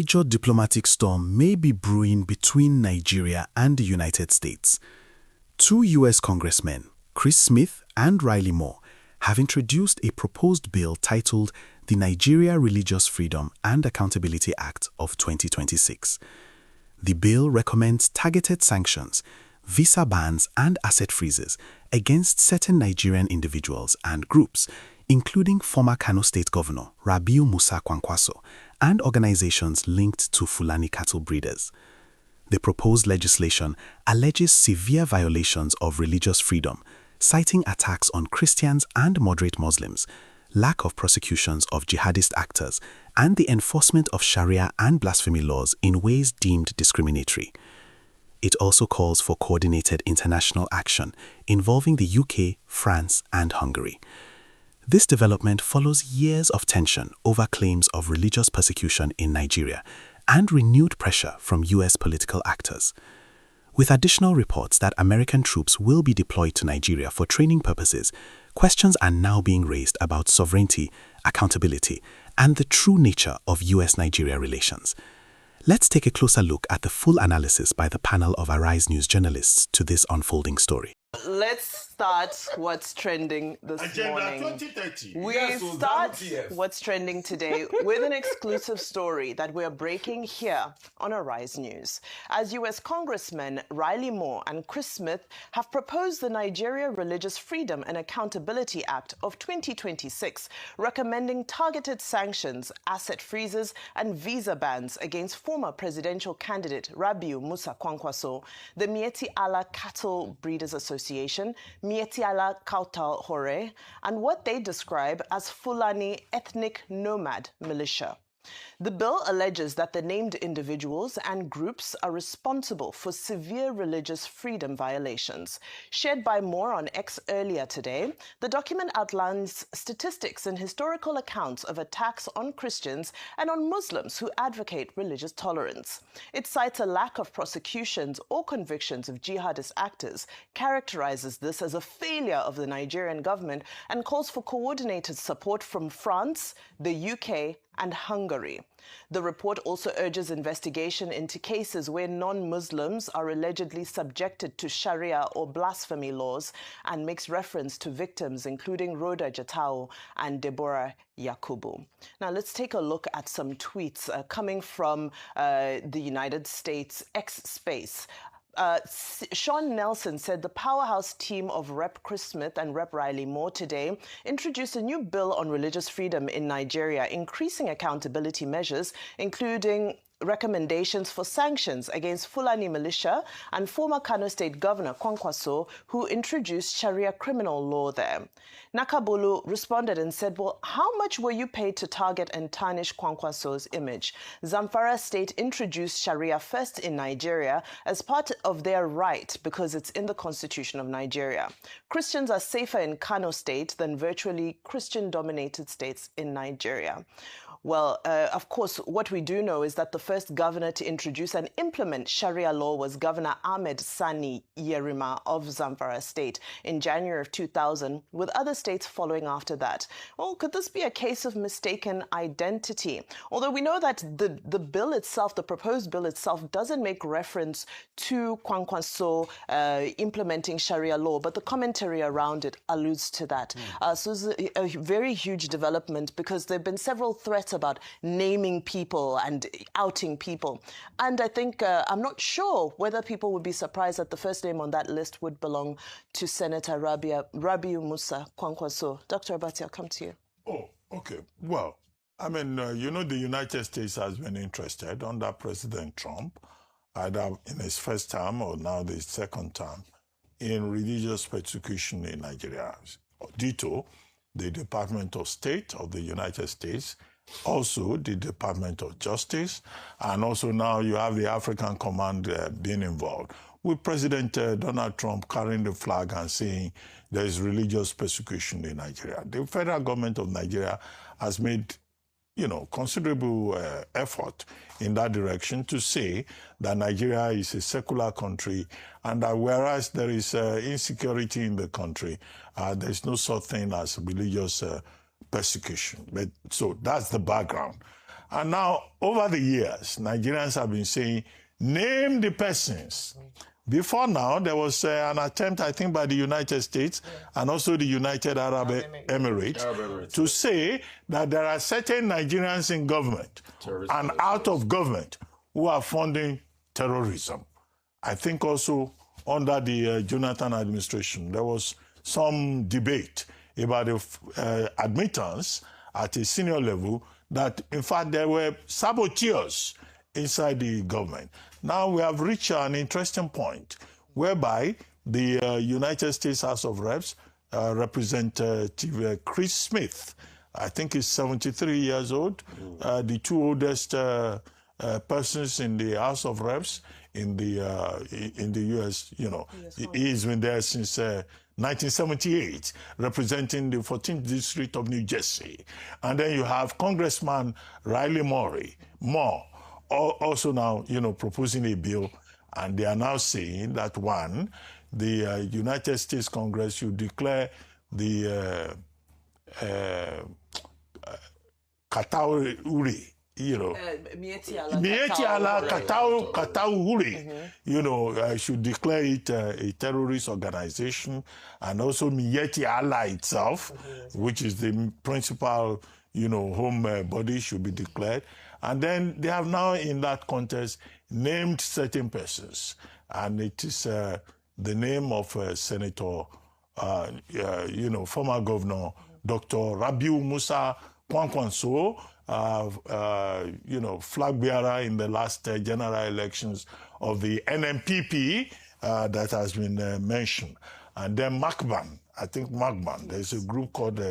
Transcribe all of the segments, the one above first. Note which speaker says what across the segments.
Speaker 1: major diplomatic storm may be brewing between Nigeria and the United States. Two U.S. congressmen, Chris Smith and Riley Moore, have introduced a proposed bill titled the Nigeria Religious Freedom and Accountability Act of 2026. The bill recommends targeted sanctions, visa bans and asset freezes against certain Nigerian individuals and groups, including former Kano State Governor Rabiu Musa Kwankwaso and organizations linked to Fulani cattle breeders. The proposed legislation alleges severe violations of religious freedom, citing attacks on Christians and moderate Muslims, lack of prosecutions of jihadist actors, and the enforcement of Sharia and blasphemy laws in ways deemed discriminatory. It also calls for coordinated international action involving the UK, France, and Hungary. This development follows years of tension over claims of religious persecution in Nigeria and renewed pressure from US political actors. With additional reports that American troops will be deployed to Nigeria for training purposes, questions are now being raised about sovereignty, accountability, and the true nature of US-Nigeria relations. Let's take a closer look at the full analysis by the panel of Arise News journalists to this unfolding story.
Speaker 2: Let's start what's trending this morning.
Speaker 3: 2030.
Speaker 2: We start what's trending today with an exclusive story that we're breaking here on Arise News. As U.S. Congressmen Riley Moore and Chris Smith have proposed the Nigeria Religious Freedom and Accountability Act of 2026, recommending targeted sanctions, asset freezes, and visa bans against former presidential candidate Rabiu Musa Kwankwaso, the Mieti Allah Cattle Breeders Association, Mieti Allah Kautal Hore, and what they describe as Fulani ethnic nomad militia. The bill alleges that the named individuals and groups are responsible for severe religious freedom violations. Shared by Moore on X earlier today, the document outlines statistics and historical accounts of attacks on Christians and on Muslims who advocate religious tolerance. It cites a lack of prosecutions or convictions of jihadist actors, characterizes this as a failure of the Nigerian government, and calls for coordinated support from France, the UK, and Hungary. The report also urges investigation into cases where non-Muslims are allegedly subjected to Sharia or blasphemy laws, and makes reference to victims including Rhoda Jatau and Deborah Yakubu. Now let's take a look at some tweets coming from the United States X space. Sean Nelson said the powerhouse team of Rep. Chris Smith and Rep. Riley Moore today introduced a new bill on religious freedom in Nigeria, increasing accountability measures, including recommendations for sanctions against Fulani militia and former Kano State Governor Kwankwaso, who introduced Sharia criminal law there. Nakabulu responded and said, well, how much were you paid to target and tarnish Kwankwaso's image? Zamfara State introduced Sharia first in Nigeria as part of their right because it's in the constitution of Nigeria. Christians are safer in Kano State than virtually Christian-dominated states in Nigeria. Well, of course, what we do know is that the first governor to introduce and implement Sharia law was Governor Ahmed Sani Yerima of Zamfara State in January of 2000, with other states following after that. Well, could this be a case of mistaken identity? Although we know that the bill itself, the proposed bill itself, doesn't make reference to Kwankwaso implementing Sharia law, but the commentary around it alludes to that. So it's a very huge development because there have been several threats about naming people and outing people. And I think, I'm not sure whether people would be surprised that the first name on that list would belong to Senator Rabiu Musa Kwankwaso. Dr. Abati, I'll come to you.
Speaker 3: Oh, okay. Well, I mean, the United States has been interested under President Trump, either in his first term or now the second term, in religious persecution in Nigeria. Ditto, the Department of State of the United States, also the Department of Justice, and also now you have the African Command being involved, with President Donald Trump carrying the flag and saying there is religious persecution in Nigeria. The federal government of Nigeria has made considerable effort in that direction to say that Nigeria is a secular country and that whereas there is insecurity in the country, there is no such thing as religious persecution. So that's the background. And now, over the years, Nigerians have been saying, name the persons. Before now, there was an attempt, I think, by the United States and also the United Arab Emirates to say that there are certain Nigerians in government and out of government who are funding terrorism. I think also under the Jonathan administration, there was some debate about the admittance at a senior level that, in fact, there were saboteurs inside the government. Now we have reached an interesting point whereby the United States House of Reps, Representative Chris Smith, I think he's 73 years old, the two oldest persons in the House of Reps in the U.S., you know, he's been there since 1978, representing the 14th District of New Jersey. And then you have Congressman Riley Moore, also now, you know, proposing a bill, and they are now saying that, one, the United States Congress should declare the Katauri, you know, Mieti ala Katauri, you know, should declare it a terrorist organization, and also Mieti ala itself, which is the principal, you know, home body, should be declared. And then they have now, in that contest, named certain persons. And it is the name of Senator, you know, former Governor Dr. Rabiu Musa Kwankwaso, you know, flag bearer in the last general elections of the NMPP that has been mentioned. And then Makban, I think Makban, there's a group called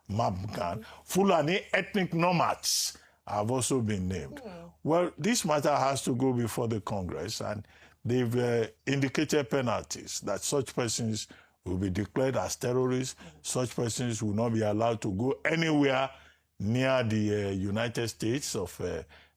Speaker 3: Makban. Fulani ethnic nomads have also been named. Well, this matter has to go before the Congress, and they've indicated penalties that such persons will be declared as terrorists. Such persons will not be allowed to go anywhere near the United States of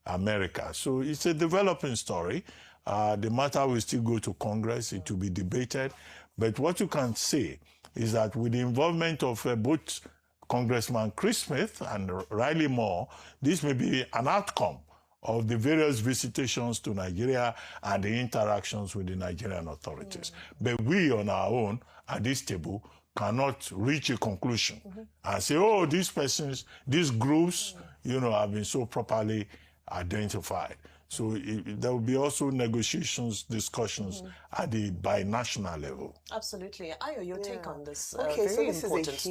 Speaker 3: America. So it's a developing story. The matter will still go to Congress. It will be debated. But what you can say is that with the involvement of both Congressman Chris Smith and Riley Moore, this may be an outcome of the various visitations to Nigeria and the interactions with the Nigerian authorities. But we on our own at this table cannot reach a conclusion and say, oh, these persons, these groups, you know, have been so properly identified. So there will be also negotiations, discussions at the binational level.
Speaker 2: Absolutely. Ayo, your take on this
Speaker 4: okay, so
Speaker 2: very
Speaker 4: this
Speaker 2: important
Speaker 4: is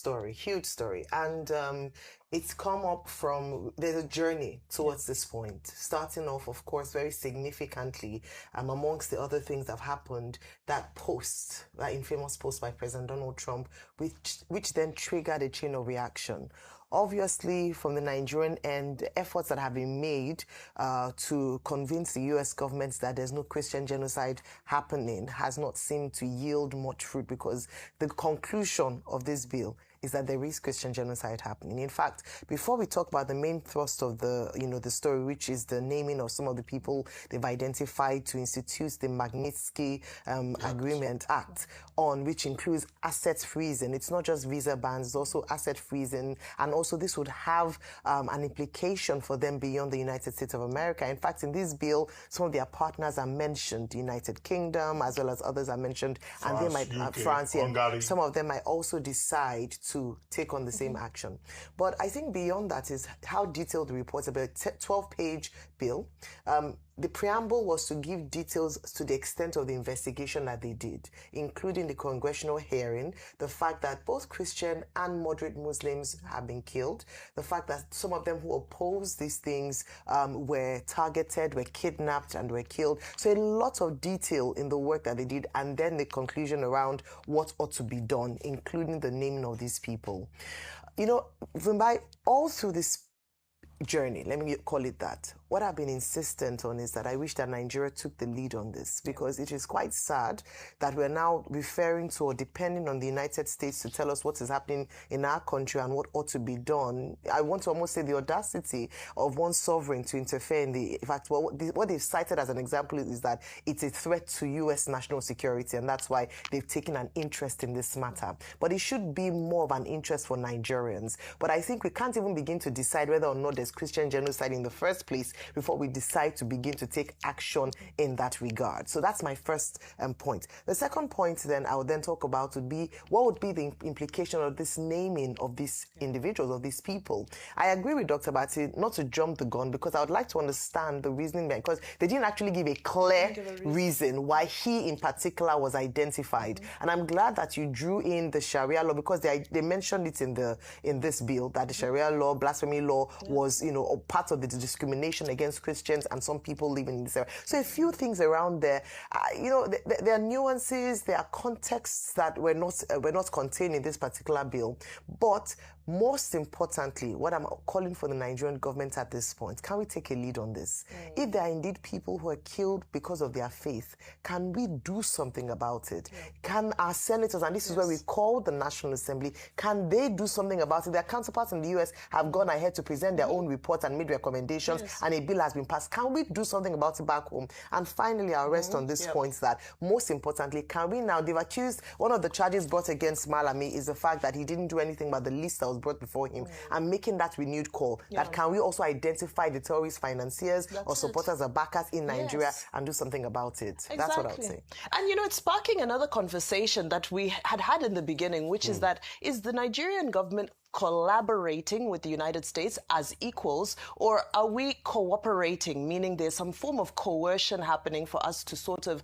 Speaker 4: a huge story. And it's come up from, there's a journey towards this point, starting off, of course, very significantly, amongst the other things that have happened, that infamous post by President Donald Trump, which then triggered a chain of reaction. Obviously, from the Nigerian end, efforts that have been made to convince the U.S. government that there's no Christian genocide happening has not seemed to yield much fruit, because the conclusion of this bill is that there is Christian genocide happening. In fact, before we talk about the main thrust of the, the story, which is the naming of some of the people they've identified to institute the Magnitsky Agreement Act, which includes asset freezing. It's not just visa bans, it's also asset freezing, and also this would have an implication for them beyond the United States of America. In fact, in this bill, some of their partners are mentioned, the United Kingdom, as well as others are mentioned, and they might,
Speaker 3: UK,
Speaker 4: France,
Speaker 3: Hungary.
Speaker 4: some of them might also decide to take on the same action. But I think beyond that is how detailed the reports about a 12-page bill. The preamble was to give details to the extent of the investigation that they did, including the congressional hearing, the fact that both Christian and moderate Muslims have been killed, the fact that some of them who opposed these things were targeted, were kidnapped, and were killed. So a lot of detail in the work that they did, and then the conclusion around what ought to be done, including the naming of these people. All through this journey, let me call it that, what I've been insistent on is that I wish that Nigeria took the lead on this, because it is quite sad that we're now referring to or depending on the United States to tell us what is happening in our country and what ought to be done. I want to almost say the audacity of one sovereign to interfere in in fact, what they've cited as an example is that it's a threat to U.S. national security, and that's why they've taken an interest in this matter. But it should be more of an interest for Nigerians. But I think we can't even begin to decide whether or not there's there's Christian genocide in the first place before we decide to begin to take action in that regard. So that's my first point. The second point then I would then talk about would be what would be the implication of this naming of these individuals, of these people. I agree with Dr. Bati not to jump the gun, because I would like to understand the reasoning behind, because they didn't actually give a clear reason why he in particular was identified. And I'm glad that you drew in the Sharia law, because they mentioned it in this bill, that the Sharia law, blasphemy law was, part of the discrimination against Christians and some people living in this area. So a few things around there, there are nuances, there are contexts that were not contained in this particular bill. But most importantly, what I'm calling for the Nigerian government at this point, can we take a lead on this? If there are indeed people who are killed because of their faith, can we do something about it? Can our senators, and this is where we call the National Assembly, can they do something about it? Their counterparts in the US have gone ahead to present their own reports and made recommendations, and a bill has been passed. Can we do something about it back home? And finally, I'll rest on this point that, most importantly, can we now, they've accused, one of the charges brought against Malami is the fact that he didn't do anything about the list that was brought before him, and making that renewed call, that can we also identify the terrorist financiers or supporters or backers in Nigeria and do something about it? Exactly. That's what I would say.
Speaker 2: And it's sparking another conversation that we had in the beginning, which is that, is the Nigerian government collaborating with the United States as equals, or are we cooperating, meaning there's some form of coercion happening for us to sort of,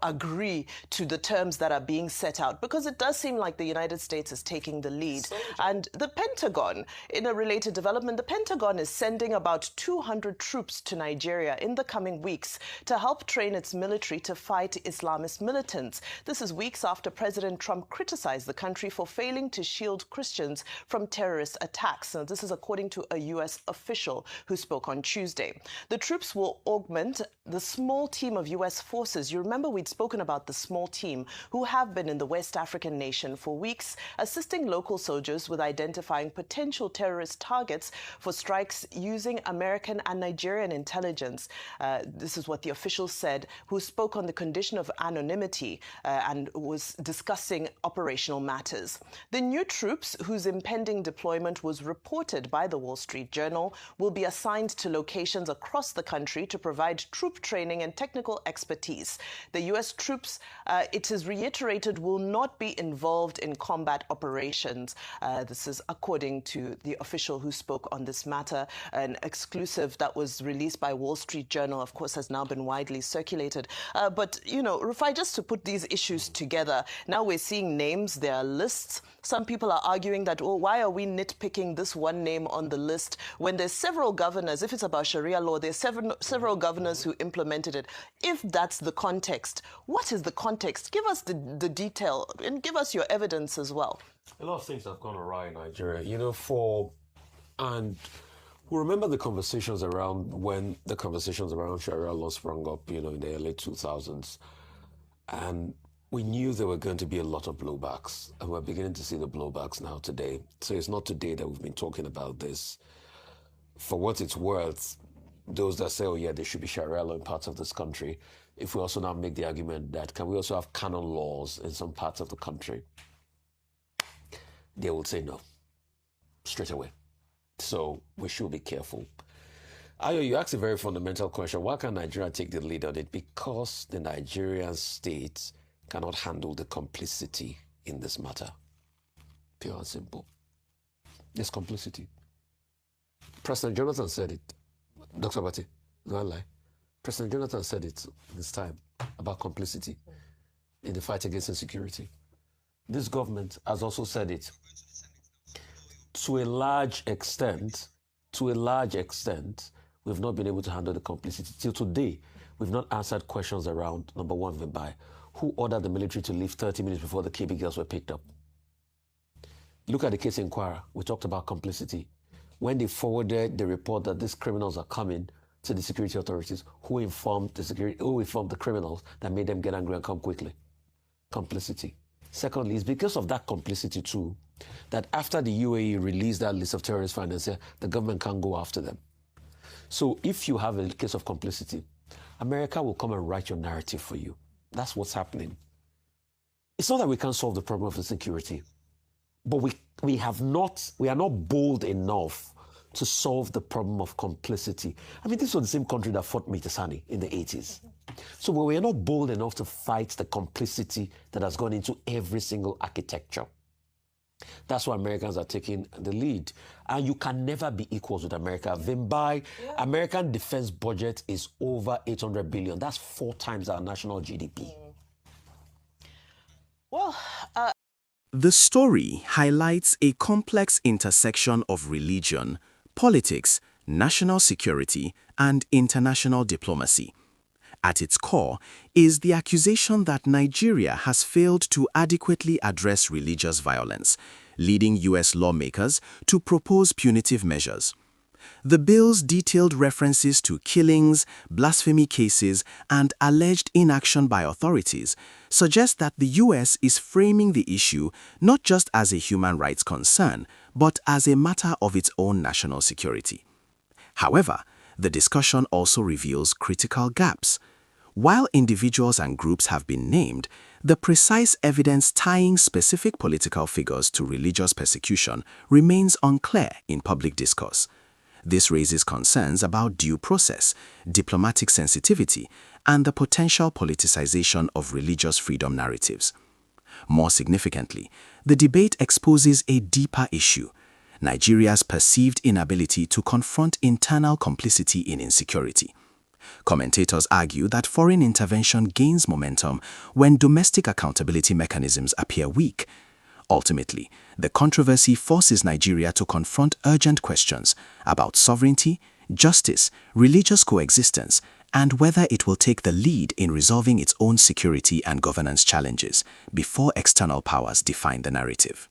Speaker 2: agree to the terms that are being set out? Because it does seem like the United States is taking the lead. And the Pentagon, in a related development, the Pentagon is sending about 200 troops to Nigeria in the coming weeks to help train its military to fight Islamist militants. This is weeks after President Trump criticized the country for failing to shield Christians from terrorist attacks. Now, this is according to a U.S. official who spoke on Tuesday. The troops will augment the small team of U.S. forces. You remember we'd spoken about the small team who have been in the West African nation for weeks, assisting local soldiers with identifying potential terrorist targets for strikes using American and Nigerian intelligence. This is what the official said, who spoke on the condition of anonymity and was discussing operational matters. The new troops, whose impending deployment was reported by the Wall Street Journal, will be assigned to locations across the country to provide troop training and technical expertise. The U.S. troops, it is reiterated, will not be involved in combat operations. This is according to the official who spoke on this matter. An exclusive that was released by Wall Street Journal, of course, has now been widely circulated. But, Rufai, just to put these issues together, now we're seeing names, there are lists. Some people are arguing that, why are we nitpicking this one name on the list when there's several governors? If it's about Sharia law, there's several governors who implemented it. If that's the context, what is the context? Give us the detail and give us your evidence as well.
Speaker 5: A lot of things have gone awry in Nigeria, and we remember the conversations around Sharia law sprung up, in the early 2000s. And we knew there were going to be a lot of blowbacks, and we're beginning to see the blowbacks now today. So it's not today that we've been talking about this. For what it's worth, those that say, there should be Sharia law in parts of this country, if we also now make the argument that can we also have Kano laws in some parts of the country, they will say no, straight away. So we should be careful. Ayo, you asked a very fundamental question. Why can't Nigeria take the lead on it? Because the Nigerian state cannot handle the complicity in this matter. Pure and simple. There's complicity. President Jonathan said it. Dr. Bati, no lie. President Jonathan said it this time about complicity in the fight against insecurity. This government has also said it. To a large extent, we've not been able to handle the complicity. Till today, we've not answered questions around, number one, Vibai, who ordered the military to leave 30 minutes before the KB girls were picked up. Look at the case in Kwara. We talked about complicity. When they forwarded the report that these criminals are coming to the security authorities, who informed the criminals that made them get angry and come quickly? Complicity. Secondly, it's because of that complicity too that after the UAE released that list of terrorist financiers, the government can't go after them. So if you have a case of complicity, America will come and write your narrative for you. That's what's happening. It's not that we can't solve the problem of insecurity, but we are not bold enough to solve the problem of complicity. I mean, this was the same country that fought Mitasani in the 80s. So we were not bold enough to fight the complicity that has gone into every single architecture. That's why Americans are taking the lead. And you can never be equals with America. Vimbai, American defense budget is over 800 billion. That's 4 times our national GDP.
Speaker 2: Well,
Speaker 1: The story highlights a complex intersection of religion, politics, national security, and international diplomacy. At its core is the accusation that Nigeria has failed to adequately address religious violence, leading U.S. lawmakers to propose punitive measures. The bill's detailed references to killings, blasphemy cases, and alleged inaction by authorities suggest that the U.S. is framing the issue not just as a human rights concern, but as a matter of its own national security. However, the discussion also reveals critical gaps. While individuals and groups have been named, the precise evidence tying specific political figures to religious persecution remains unclear in public discourse. This raises concerns about due process, diplomatic sensitivity, and the potential politicization of religious freedom narratives. More significantly, the debate exposes a deeper issue: Nigeria's perceived inability to confront internal complicity in insecurity. Commentators argue that foreign intervention gains momentum when domestic accountability mechanisms appear weak. Ultimately, the controversy forces Nigeria to confront urgent questions about sovereignty, justice, religious coexistence, and whether it will take the lead in resolving its own security and governance challenges before external powers define the narrative.